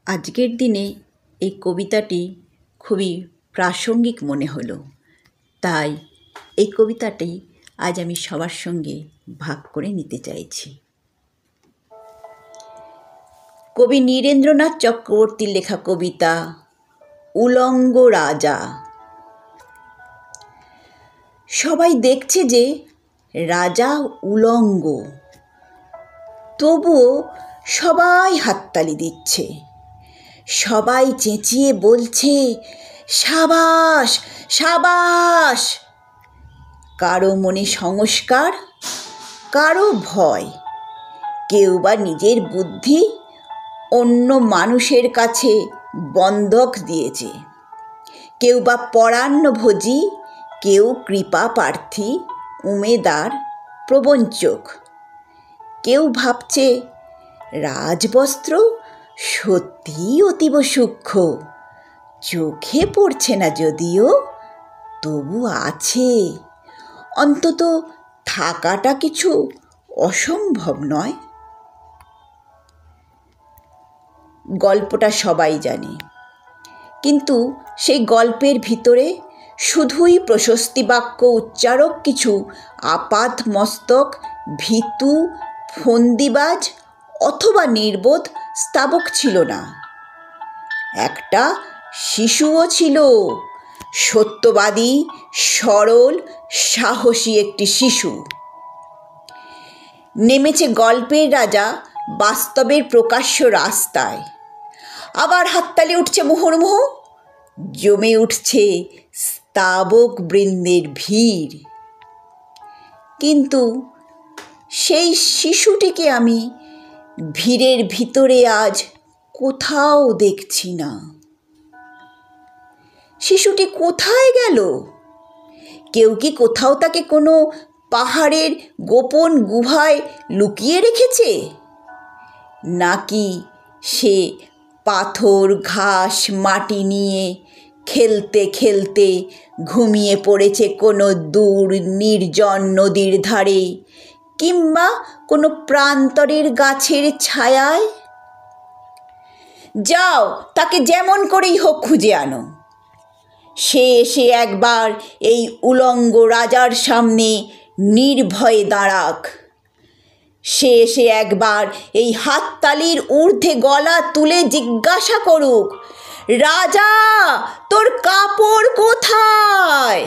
আজকের দিনে এই কবিতাটি খুবই প্রাসঙ্গিক মনে হলো, তাই এই কবিতাটি আজ আমি সবার সঙ্গে ভাগ করে নিতে চাইছি। কবি নীরেন্দ্রনাথ চক্রবর্তীর লেখা কবিতা উলঙ্গ রাজা। সবাই দেখছে যে রাজা উলঙ্গ, তবুও সবাই হাততালি দিচ্ছে, সবাই চেঁচিয়ে বলছে সাবাস সাবাস। কারো মনে সংস্কার, কারো ভয়, কেউ বা নিজের বুদ্ধি অন্য মানুষের কাছে বন্ধক দিয়েছে, কেউ বা পরান্নভোজী, কেউ কৃপা প্রার্থী, উমেদার, প্রবঞ্চক। কেউ ভাবছে রাজবস্ত্র সত্যিই অতীব সূক্ষ্ম, চোখে পড়ছে না যদিও, তবু আছে, অন্তত থাকাটা কিছু অসম্ভব নয়। গল্পটা সবাই জানে, কিন্তু সেই গল্পের ভিতরে শুধুই প্রশস্তি বাক্য উচ্চারক কিছু আপাত মস্তক ভীতু ফন্দিবাজ অথবা নির্বোধ স্তাবক ছিল না, একটা শিশুও ছিল, সত্যবাদী, সরল, সাহসী একটি শিশু। নেমেছে গল্পের রাজা বাস্তবের প্রকাশ্য রাস্তায়, আবার হাততালি উঠছে মুহুর্মুহু, জমে উঠছে স্তাবক বৃন্দের ভিড়। কিন্তু সেই শিশুটিকে আমি ভিড়ের ভিতরে আজ কোথাও দেখছি না। শিশুটি কোথায় গেল? কেউ কি কোথাও তাকে কোনো পাহাড়ের গোপন গুহায় লুকিয়ে রেখেছে? নাকি সে পাথর ঘাস মাটি নিয়ে খেলতে খেলতে ঘুমিয়ে পড়েছে কোনো দূর নির্জন নদীর ধারে, কিংবা কোনো প্রান্তরের গাছের ছায়ায়? যাও, তাকে যেমন করেই হোক খুঁজে আনো। সে এসে একবার এই উলঙ্গ রাজার সামনে নির্ভয়ে দাঁড়াক। সে এসে একবার এই হাততালির ঊর্ধ্বে গলা তুলে জিজ্ঞাসা করুক, রাজা তোর কাপড় কোথায়?